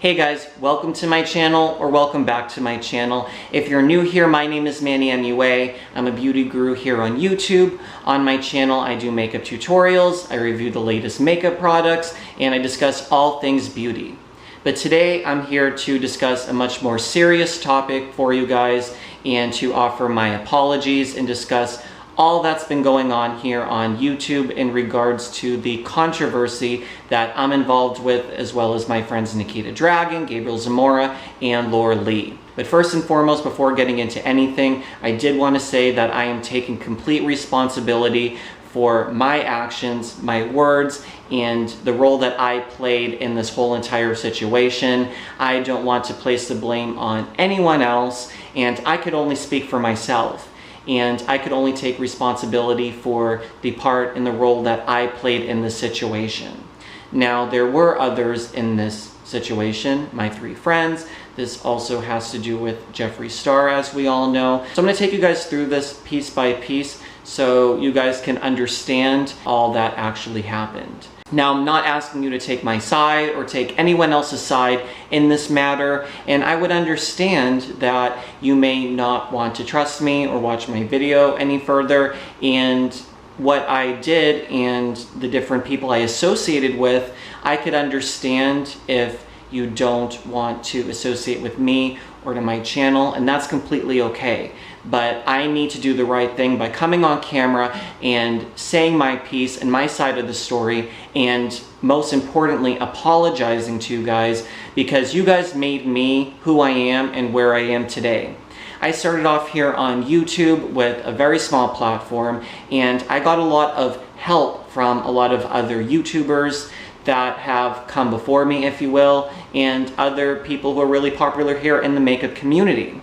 Hey guys, welcome to my channel, or welcome back to my channel. If you're new here, my name is Manny MUA. I'm a beauty guru here on YouTube. On my channel, I do makeup tutorials, I review the latest makeup products, and I discuss all things beauty. But today, I'm here to discuss a much more serious topic for you guys and to offer my apologies and discuss all that's been going on here on YouTube in regards to the controversy that I'm involved with, as well as my friends Nikita Dragon, Gabriel Zamora, and Laura Lee. But first and foremost, before getting into anything, I did want to say that I am taking complete responsibility for my actions, my words, and the role that I played in this whole entire situation. I don't want to place the blame on anyone else, and I could only speak for myself. And I could only take responsibility for the part and the role that I played in this situation. Now, there were others in this situation, my three friends. This also has to do with Jeffree Star, as we all know. So I'm gonna take you guys through this piece by piece so you guys can understand all that actually happened. Now, I'm not asking you to take my side or take anyone else's side in this matter, and I would understand that you may not want to trust me or watch my video any further, and what I did and the different people I associated with, I could understand if you don't want to associate with me or to my channel, and that's completely okay. But I need to do the right thing by coming on camera and saying my piece and my side of the story, and most importantly, apologizing to you guys, because you guys made me who I am and where I am today. I started off here on YouTube with a very small platform, and I got a lot of help from a lot of other YouTubers that have come before me, if you will, and other people who are really popular here in the makeup community.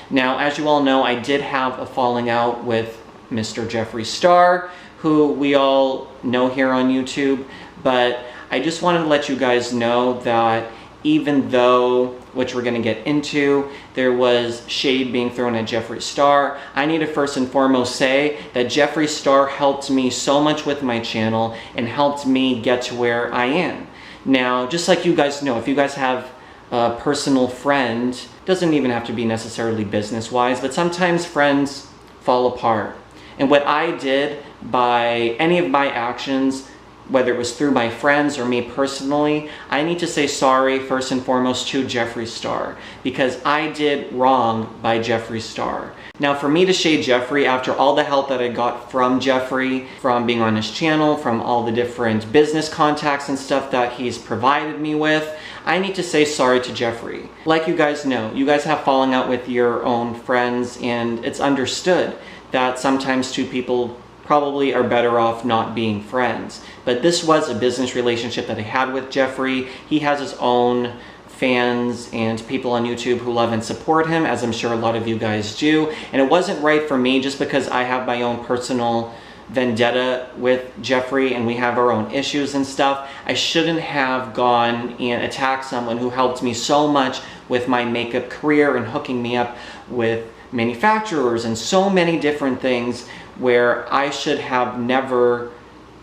Now, as you all know, I did have a falling out with Mr. Jeffree Star, who we all know here on YouTube, but I just wanted to let you guys know that even though, which we're going to get into, there was shade being thrown at Jeffree Star, I need to first and foremost say that Jeffree Star helped me so much with my channel and helped me get to where I am. Now, just like you guys know, if you guys have a personal friend, doesn't even have to be necessarily business-wise, but sometimes friends fall apart. And what I did by any of my actions, whether it was through my friends or me personally, I need to say sorry first and foremost to Jeffree Star, because I did wrong by Jeffree Star. Now, for me to shade Jeffree after all the help that I got from Jeffree, from being on his channel, from all the different business contacts and stuff that he's provided me with, I need to say sorry to Jeffree. Like you guys know, you guys have falling out with your own friends, and it's understood that sometimes two people probably are better off not being friends. But this was a business relationship that I had with Jeffree. He has his own fans and people on YouTube who love and support him, as I'm sure a lot of you guys do. And it wasn't right for me, just because I have my own personal vendetta with Jeffree and we have our own issues and stuff. I shouldn't have gone and attacked someone who helped me so much with my makeup career and hooking me up with manufacturers and so many different things, where I should have never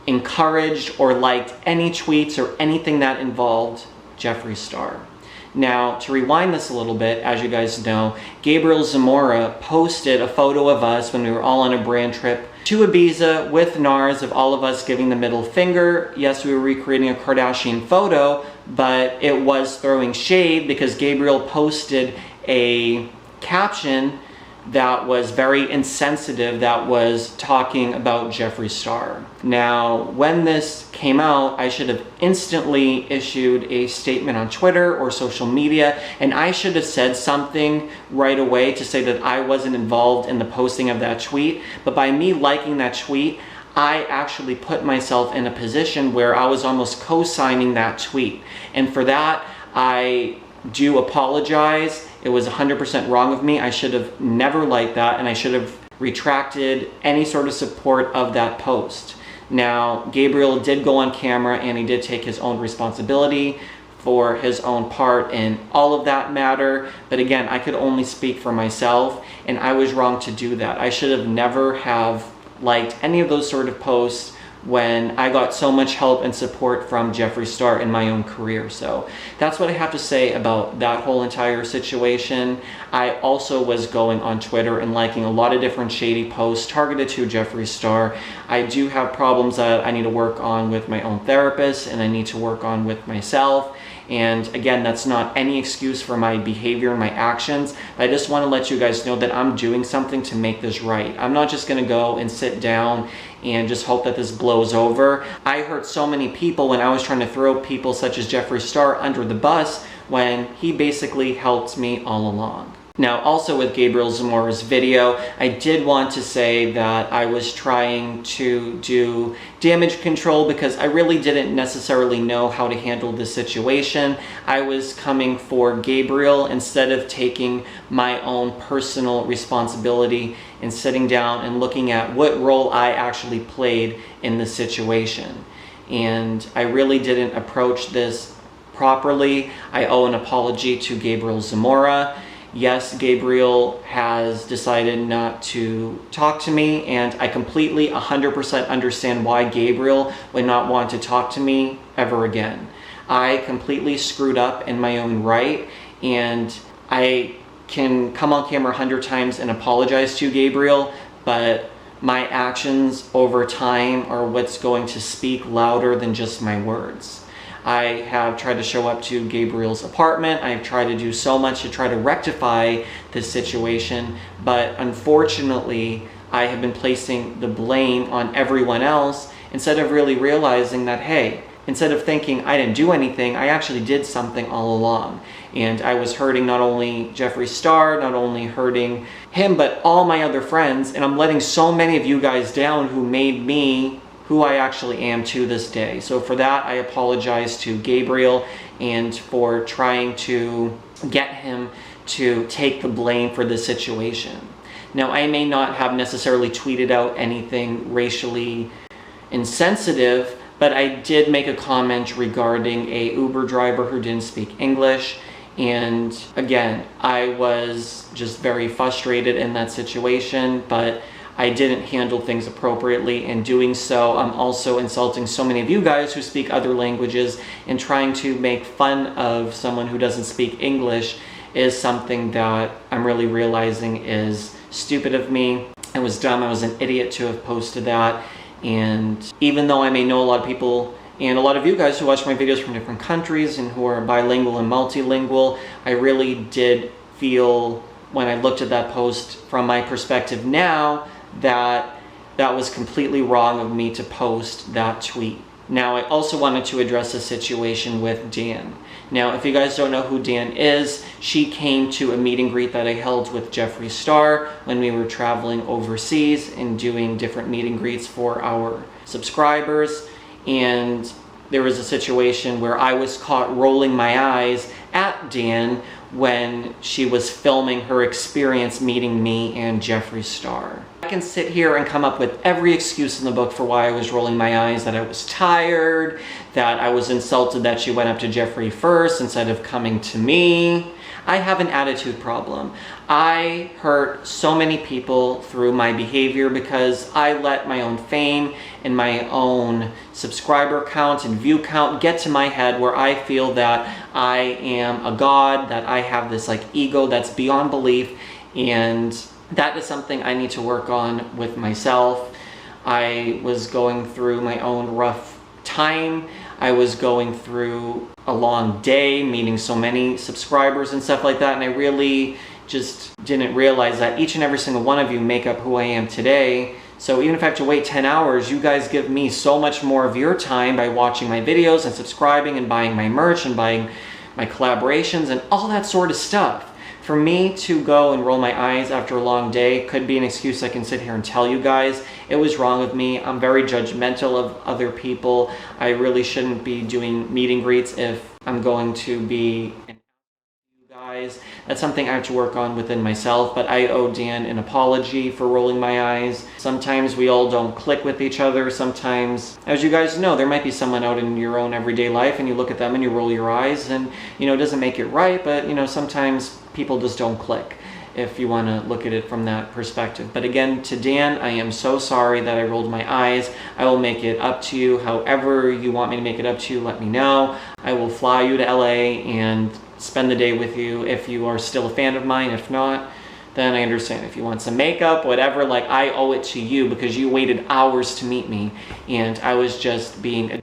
encouraged or liked any tweets or anything that involved Jeffree Star. Now, to rewind this a little bit, as you guys know, Gabriel Zamora posted a photo of us when we were all on a brand trip to Ibiza with NARS, of all of us giving the middle finger. Yes, we were recreating a Kardashian photo, but it was throwing shade because Gabriel posted a caption that was very insensitive, that was talking about Jeffree Star. Now, when this came out, I should have instantly issued a statement on Twitter or social media, and I should have said something right away to say that I wasn't involved in the posting of that tweet. But by me liking that tweet, I actually put myself in a position where I was almost co-signing that tweet. And for that, I do apologize. It was 100% wrong of me. I should have never liked that, and I should have retracted any sort of support of that post. Now, Gabriel did go on camera and he did take his own responsibility for his own part in all of that matter. But again, I could only speak for myself, and I was wrong to do that. I should have never have liked any of those sort of posts when I got so much help and support from Jeffree Star in my own career. So that's what I have to say about that whole entire situation. I also was going on Twitter and liking a lot of different shady posts targeted to Jeffree Star. I do have problems that I need to work on with my own therapist, and I need to work on with myself. And again, that's not any excuse for my behavior and my actions. But I just want to let you guys know that I'm doing something to make this right. I'm not just going to go and sit down and just hope that this blows over. I hurt so many people when I was trying to throw people such as Jeffree Star under the bus when he basically helped me all along. Now, also with Gabriel Zamora's video, I did want to say that I was trying to do damage control because I really didn't necessarily know how to handle this situation. I was coming for Gabriel instead of taking my own personal responsibility and sitting down and looking at what role I actually played in the situation. And I really didn't approach this properly. I owe an apology to Gabriel Zamora. Yes, Gabriel has decided not to talk to me, and I completely 100% understand why Gabriel would not want to talk to me ever again. I completely screwed up in my own right, and I can come on camera 100 times and apologize to Gabriel, but my actions over time are what's going to speak louder than just my words. I have tried to show up to Gabriel's apartment. I've tried to do so much to try to rectify this situation, but unfortunately, I have been placing the blame on everyone else instead of really realizing that, hey, instead of thinking I didn't do anything, I actually did something all along. And I was hurting not only Jeffree Star, not only hurting him, but all my other friends, and I'm letting so many of you guys down who made me who I actually am to this day. So for that, I apologize to Gabriel and for trying to get him to take the blame for this situation. Now, I may not have necessarily tweeted out anything racially insensitive, but I did make a comment regarding a Uber driver who didn't speak English. And again, I was just very frustrated in that situation, but I didn't handle things appropriately. In doing so, I'm also insulting so many of you guys who speak other languages, and trying to make fun of someone who doesn't speak English is something that I'm really realizing is stupid of me. It was dumb. I was an idiot to have posted that. And even though I may know a lot of people and a lot of you guys who watch my videos from different countries and who are bilingual and multilingual, I really did feel when I looked at that post from my perspective now that was completely wrong of me to post that tweet. Now, I also wanted to address the situation with Dan. Now, if you guys don't know who Dan is, she came to a meet and greet that I held with Jeffree Star when we were traveling overseas and doing different meet and greets for our subscribers. And there was a situation where I was caught rolling my eyes at Dan when she was filming her experience meeting me and Jeffree Star. I can sit here and come up with every excuse in the book for why I was rolling my eyes, that I was tired, that I was insulted that she went up to Jeffree first instead of coming to me. I have an attitude problem. I hurt so many people through my behavior because I let my own fame and my own subscriber count and view count get to my head where I feel that I am a god, that I have this like ego that's beyond belief, and that is something I need to work on with myself. I was going through my own rough time. I was going through a long day, meeting so many subscribers and stuff like that, and I really just didn't realize that each and every single one of you make up who I am today. So even if I have to wait 10 hours, you guys give me so much more of your time by watching my videos and subscribing and buying my merch and buying my collaborations and all that sort of stuff. For me to go and roll my eyes after a long day could be an excuse I can sit here and tell you guys. It was wrong of me. I'm very judgmental of other people. I really shouldn't be doing meet and greets if I'm going to be you guys. That's something I have to work on within myself, but I owe Dan an apology for rolling my eyes. Sometimes we all don't click with each other. Sometimes, as you guys know, there might be someone out in your own everyday life and you look at them and you roll your eyes and, it doesn't make it right, but, sometimes people just don't click. if you want to look at it from that perspective. But again, to Dan, I am so sorry that I rolled my eyes. I will make it up to you. However you want me to make it up to you, let me know. I will fly you to LA and spend the day with you if you are still a fan of mine. If not, then I understand. If you want some makeup, whatever, like, I owe it to you because you waited hours to meet me, and I was just being a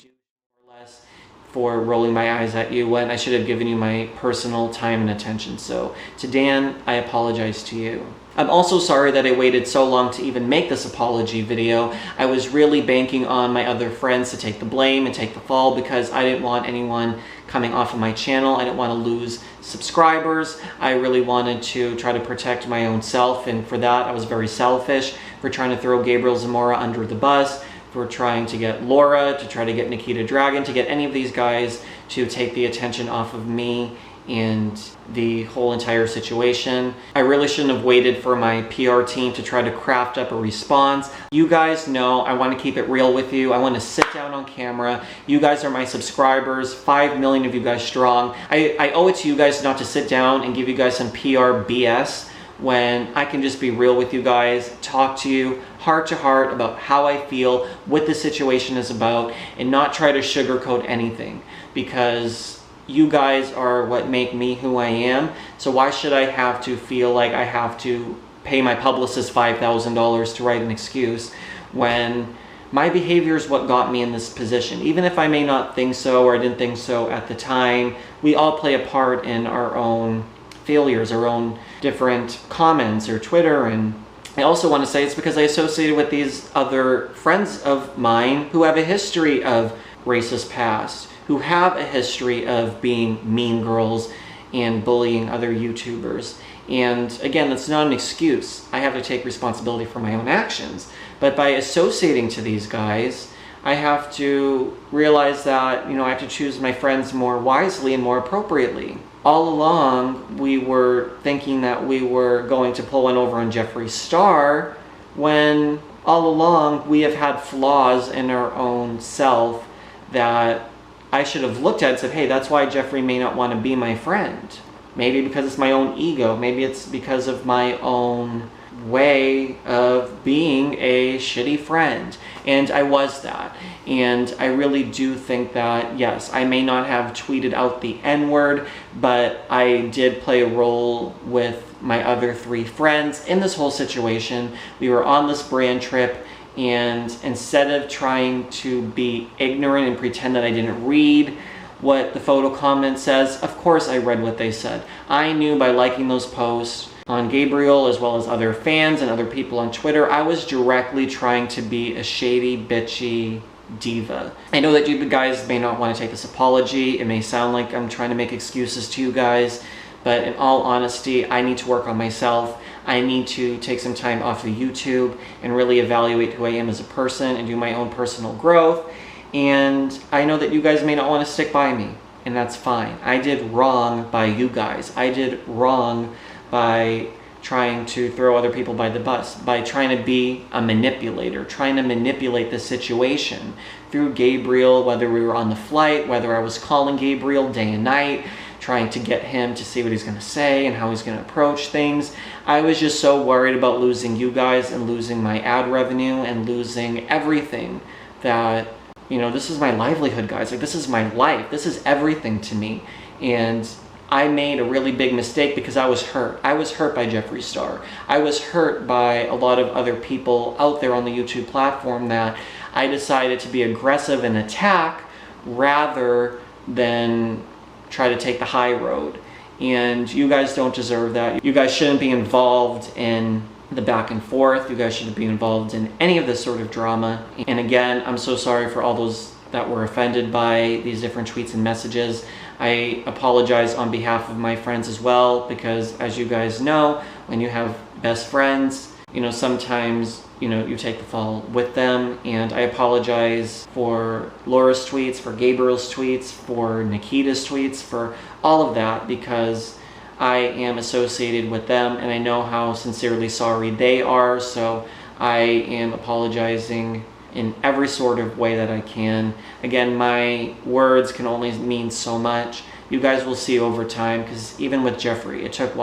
for rolling my eyes at you when I should have given you my personal time and attention. So to Dan, I apologize to you. I'm also sorry that I waited so long to even make this apology video. I was really banking on my other friends to take the blame and take the fall because I didn't want anyone coming off of my channel. I didn't want to lose subscribers. I really wanted to try to protect my own self, and for that I was very selfish for trying to throw Gabriel Zamora under the bus, for trying to get Laura, to try to get Nikita Dragon, to get any of these guys to take the attention off of me and the whole entire situation. I really shouldn't have waited for my PR team to try to craft up a response. You guys know I want to keep it real with you. I want to sit down on camera. You guys are my subscribers, 5 million of you guys strong. I owe it to you guys not to sit down and give you guys some PR BS when I can just be real with you guys, talk to you heart to heart about how I feel, what the situation is about, and not try to sugarcoat anything, because you guys are what make me who I am. So why should I have to feel like I have to pay my publicist $5,000 to write an excuse when my behavior is what got me in this position? Even if I may not think so, or I didn't think so at the time, we all play a part in our own failures, our own different comments or Twitter. And I also want to say it's because I associated with these other friends of mine who have a history of racist past, who have a history of being mean girls and bullying other YouTubers. And again, that's not an excuse. I have to take responsibility for my own actions. But by associating to these guys, I have to realize that, I have to choose my friends more wisely and more appropriately. All along, we were thinking that we were going to pull one over on Jeffree Star, when all along we have had flaws in our own self that I should have looked at and said, hey, that's why Jeffree may not want to be my friend. Maybe because it's my own ego. Maybe it's because of my own way of being a shitty friend. And I was that. And I really do think that, yes, I may not have tweeted out the N-word, but I did play a role with my other 3 friends in this whole situation. We were on this brand trip, and instead of trying to be ignorant and pretend that I didn't read what the photo comment says, of course I read what they said. I knew by liking those posts on Gabriel, as well as other fans and other people on Twitter, I was directly trying to be a shady, bitchy diva. I know that you guys may not want to take this apology. It may sound like I'm trying to make excuses to you guys, but in all honesty, I need to work on myself. I need to take some time off of YouTube and really evaluate who I am as a person and do my own personal growth. And I know that you guys may not want to stick by me, and that's fine. I did wrong by you guys. I did wrong by trying to throw other people by the bus, by trying to be a manipulator, trying to manipulate the situation through Gabriel, whether we were on the flight, whether I was calling Gabriel day and night, trying to get him to see what he's going to say and how he's going to approach things. I was just so worried about losing you guys and losing my ad revenue and losing everything that, this is my livelihood, guys. Like, this is my life. This is everything to me. And I made a really big mistake because I was hurt. I was hurt by Jeffree Star. I was hurt by a lot of other people out there on the YouTube platform that I decided to be aggressive and attack rather than try to take the high road. And you guys don't deserve that. You guys shouldn't be involved in the back and forth. You guys shouldn't be involved in any of this sort of drama. And again, I'm so sorry for all those that were offended by these different tweets and messages. I apologize on behalf of my friends as well, because as you guys know, when you have best friends, sometimes, you take the fall with them. And I apologize for Laura's tweets, for Gabriel's tweets, for Nikita's tweets, for all of that, because I am associated with them and I know how sincerely sorry they are. So I am apologizing in every sort of way that I can. Again, my words can only mean so much. You guys will see over time, because even with Jeffree, it took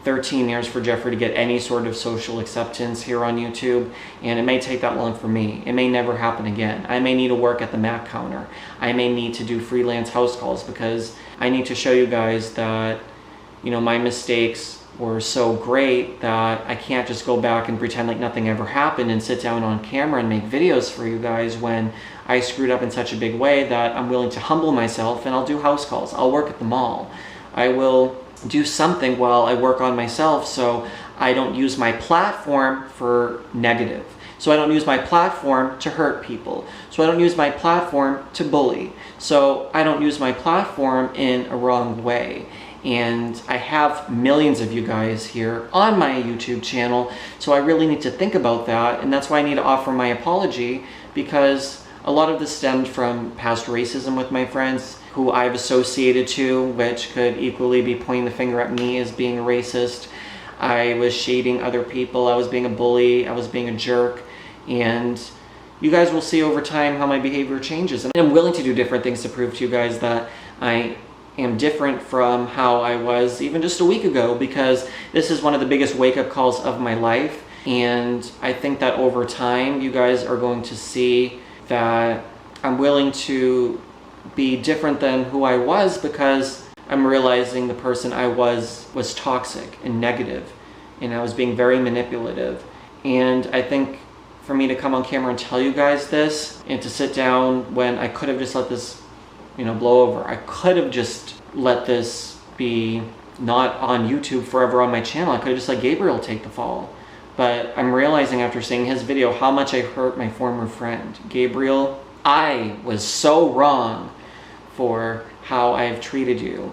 13 years for Jeffrey to get any sort of social acceptance here on YouTube, and it may take that long for me. It may never happen again. I may need to work at the Mac counter. I may need to do freelance house calls because I need to show you guys that, you know, my mistakes were so great that I can't just go back and pretend like nothing ever happened and sit down on camera and make videos for you guys when I screwed up in such a big way that I'm willing to humble myself and I'll do house calls. I'll work at the mall. I will do something while I work on myself so I don't use my platform for negative. So I don't use my platform to hurt people. So I don't use my platform to bully. So I don't use my platform in a wrong way. And I have millions of you guys here on my YouTube channel, so I really need to think about that, and that's why I need to offer my apology, because a lot of this stemmed from past racism with my friends who I've associated to, which could equally be pointing the finger at me as being a racist. I was shading other people, I was being a bully, I was being a jerk, and you guys will see over time how my behavior changes. And I'm willing to do different things to prove to you guys that I am different from how I was even just a week ago, because this is one of the biggest wake-up calls of my life, and I think that over time you guys are going to see that I'm willing to be different than who I was, because I'm realizing the person I was toxic and negative, and I was being very manipulative. And I think for me to come on camera and tell you guys this, and to sit down when I could have just let this, you know, blow over. I could have just let this be not on YouTube forever on my channel. I could have just let Gabriel take the fall. But I'm realizing after seeing his video how much I hurt my former friend. Gabriel, I was so wrong for how I've treated you,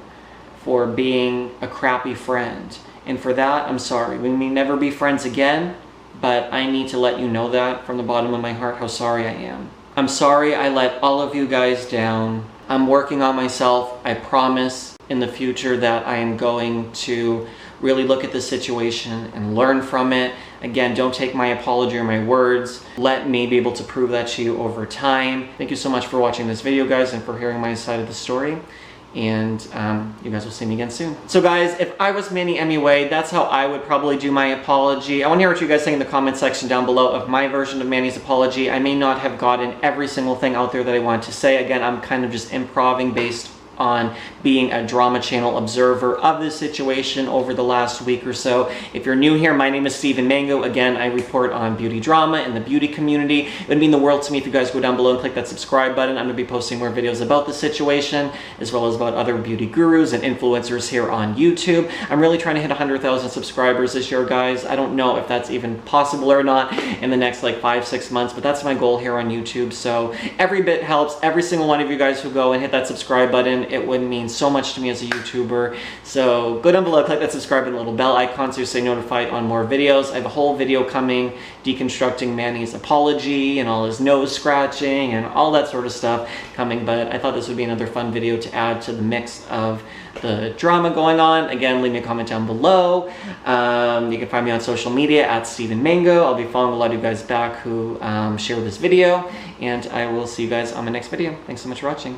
for being a crappy friend. And for that, I'm sorry. We may never be friends again, but I need to let you know that from the bottom of my heart how sorry I am. I'm sorry I let all of you guys down. I'm working on myself. I promise in the future that I am going to really look at the situation and learn from it. Again, don't take my apology or my words. Let me be able to prove that to you over time. Thank you so much for watching this video, guys, and for hearing my side of the story. And you guys will see me again soon. So guys, if I was Manny MUA, that's how I would probably do my apology. I want to hear what you guys think in the comment section down below of my version of Manny's apology. I may not have gotten every single thing out there that I wanted to say. Again, I'm kind of just improvising based on being a drama channel observer of this situation over the last week or so. If you're new here, my name is Steven Mango. Again, I report on beauty drama in the beauty community. It would mean the world to me if you guys go down below and click that subscribe button. I'm going to be posting more videos about the situation, as well as about other beauty gurus and influencers here on YouTube. I'm really trying to hit 100,000 subscribers this year, guys. I don't know if that's even possible or not in the next like 5-6 months, but that's my goal here on YouTube. So every bit helps. Every single one of you guys who go and hit that subscribe button, it would mean so much to me as a YouTuber. So go down below, click that subscribe and little bell icon so you stay notified on more videos. I have a whole video coming deconstructing Manny's apology and all his nose scratching and all that sort of stuff coming, but I thought this would be another fun video to add to the mix of the drama going on. Again, leave me a comment down below. You can find me on social media at Steven Mango. I'll be following a lot of you guys back who share this video, and I will see you guys on my next video. Thanks so much for watching.